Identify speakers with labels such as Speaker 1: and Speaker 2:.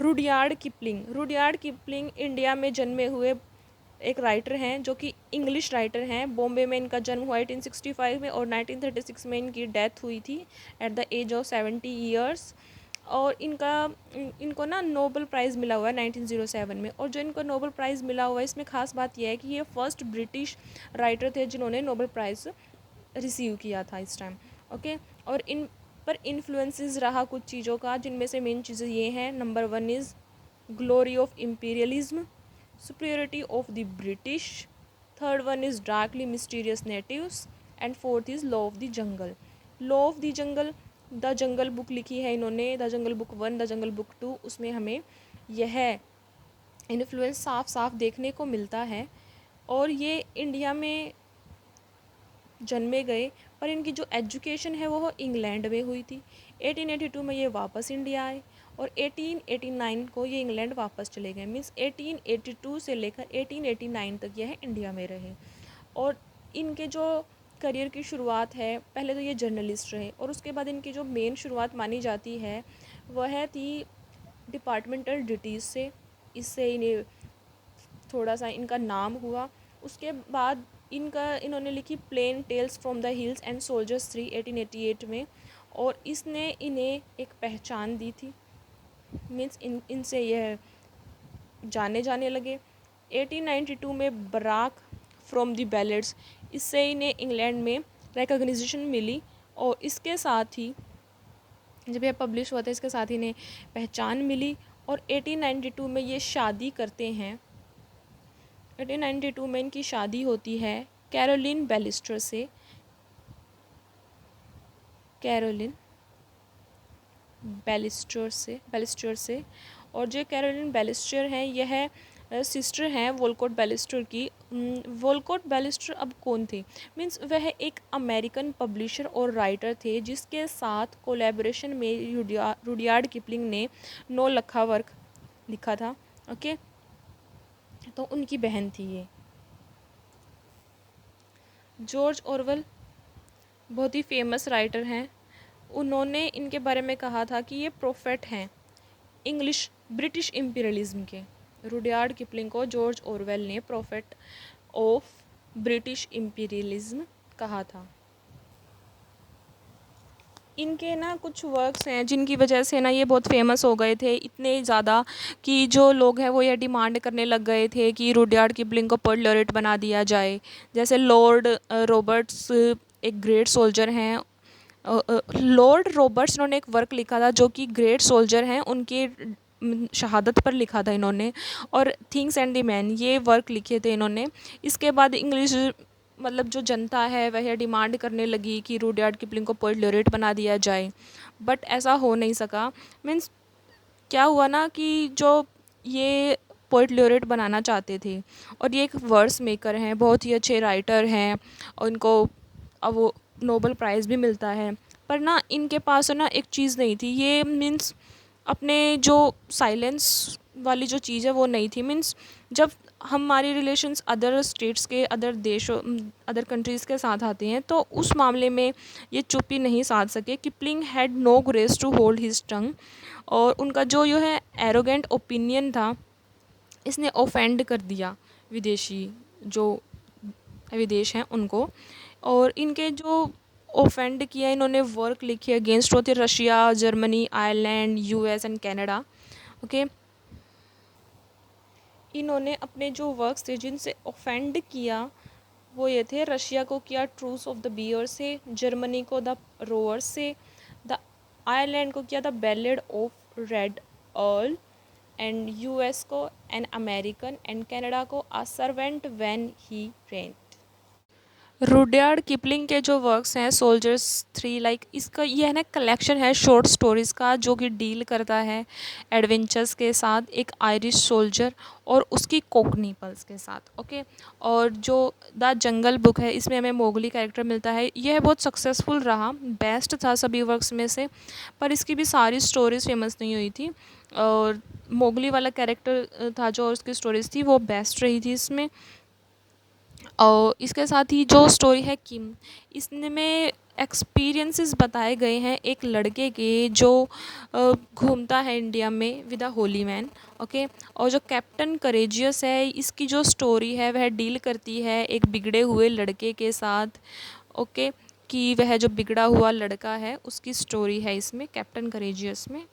Speaker 1: Rudyard Kipling India में जन्मे हुए एक राइटर हैं जो कि इंग्लिश राइटर हैं। बॉम्बे में इनका जन्म हुआ 1865 में और 1936 में इनकी डेथ हुई थी at the age of 70 years. और इनको ना नोबेल प्राइज़ मिला हुआ है 1907 में। और जो इनको नोबेल प्राइज़ मिला हुआ है इसमें ख़ास बात यह है कि ये फर्स्ट ब्रिटिश राइटर थे जिन्होंने नोबेल प्राइज़ रिसीव किया था इस टाइम। ओके, और इन पर इन्फ्लुएंसेस रहा कुछ चीज़ों का, जिनमें से मेन चीज़ें ये हैं। Number 1 is glory of imperialism, superiority of the British, third one is darkly mysterious natives, and fourth is law of the jungle. law of the jungle, the jungle book लिखी है इन्होंने, the jungle book 1, the jungle book 2। उसमें हमें यह influence साफ साफ देखने को मिलता है। और ये इंडिया में जन्मे गए, पर इनकी जो एजुकेशन है वो इंग्लैंड में हुई थी। 1882 में ये वापस इंडिया आए और 1889 को ये इंग्लैंड वापस चले गए। मीन्स 1882 से लेकर 1889 तक यह इंडिया में रहे। और इनके जो करियर की शुरुआत है, पहले तो ये जर्नलिस्ट रहे और उसके बाद इनकी जो मेन शुरुआत मानी जाती है वह थी डिपार्टमेंटल ड्यूटीज़ से। इससे इन्हें थोड़ा सा इनका नाम हुआ। उसके बाद इन्होंने लिखी Plain Tales from the Hills and Soldiers 3 1888 में, और इसने इन्हें एक पहचान दी थी। मीन्स इनसे यह जाने जाने लगे। 1892 में बराक फ्रॉम द बैलेट्स, इससे इन्हें इंग्लैंड में रिकॉग्निशन मिली। और इसके साथ ही जब यह पब्लिश हुआ था इसके साथ ही इन्हें पहचान मिली। और 1892 में ये शादी करते हैं। 1892 में इनकी शादी होती है कैरोलिन बैलिस्टर से। और जो कैरोलिन बैलिस्टर हैं यह सिस्टर हैं वॉलकोट बैलिस्टर की। वॉलकोट बैलिस्टर अब कौन थे? मीन्स वह एक अमेरिकन पब्लिशर और राइटर थे जिसके साथ कोलैबोरेशन में रुडयार्ड किपलिंग ने नौलखा वर्क लिखा था। ओके, तो उनकी बहन थी ये। जॉर्ज ऑरवेल बहुत ही फेमस राइटर हैं। उन्होंने इनके बारे में कहा था कि ये प्रोफेट हैं ब्रिटिश इम्पीरियलिज्म के। रुडयार्ड किपलिंग को जॉर्ज ऑरवेल ने प्रोफेट ऑफ ब्रिटिश इम्पीरियलिज्म कहा था। इनके ना कुछ वर्क्स हैं जिनकी वजह से ना ये बहुत फेमस हो गए थे, इतने ज़्यादा कि जो लोग हैं वो ये डिमांड करने लग गए थे कि रुडयार्ड किपलिंग को पोएट लॉरेट बना दिया जाए। जैसे लॉर्ड रॉबर्ट्स एक ग्रेट सोल्जर हैं। लॉर्ड रॉबर्ट्स इन्होंने एक वर्क लिखा था जो कि ग्रेट सोल्जर हैं उनकी शहादत पर लिखा था इन्होंने। और थिंग्स एंड द मैन ये वर्क लिखे थे इन्होंने। इसके बाद इंग्लिश मतलब जो जनता है वह डिमांड करने लगी कि रुडयार्ड किपलिंग को पोएट लॉरेट बना दिया जाए, बट ऐसा हो नहीं सका। मीन्स क्या हुआ ना कि जो ये पोएट लॉरेट बनाना चाहते थे, और ये एक वर्स मेकर हैं, बहुत ही अच्छे राइटर हैं और इनको अब वो नोबेल प्राइज़ भी मिलता है, पर ना इनके पास ना एक चीज़ नहीं थी। ये मीन्स अपने जो साइलेंस वाली जो चीज़ है वो नहीं थी। मीन्स जब हमारी रिलेशंस अदर स्टेट्स के अदर कंट्रीज़ के साथ आते हैं तो उस मामले में ये चुप्पी नहीं साध सके। Kipling had no grace to hold his tongue, और उनका जो है एरोगेंट ओपिनियन था इसने ऑफेंड कर दिया विदेश हैं उनको। और इनके जो ऑफेंड किया इन्होंने वर्क लिखे अगेंस्ट होते Russia, Germany, Ireland, US and Canada. Okay, इन्होंने अपने जो वर्क्स थे जिनसे ऑफेंड किया वो ये थे, रशिया को किया ट्रूस ऑफ द बियर से, जर्मनी को द रोअर से, द आयरलैंड को किया the ballad of red earl, and US को एन अमेरिकन, एंड कनाडा को a servant when he rent. Rudyard Kipling के जो वर्क्स हैं सोल्जर्स 3 लाइक इसका यह ना कलेक्शन है शॉर्ट स्टोरीज़ का जो कि डील करता है एडवेंचर्स के साथ, एक आयरिश सोल्जर और उसकी कोकनी पल्स के साथ। ओके, और जो द जंगल बुक है इसमें हमें मोगली कैरेक्टर मिलता है। यह बहुत सक्सेसफुल रहा, बेस्ट था सभी वर्क्स में से, पर इसकी भी सारी स्टोरीज़ फेमस नहीं हुई थी। और मोगली वाला कैरेक्टर था जो उसकी स्टोरीज़ थी वो बेस्ट रही थी इसमें। और इसके साथ ही जो स्टोरी है किम, इसने में एक्सपीरियंसेस बताए गए हैं एक लड़के के जो घूमता है इंडिया में with a Holi man. Okay. और जो कैप्टन करेजियस है, इसकी जो स्टोरी है वह डील करती है एक बिगड़े हुए लड़के के साथ। ओके। कि वह जो बिगड़ा हुआ लड़का है उसकी स्टोरी है इसमें कैप्टन करेजियस में।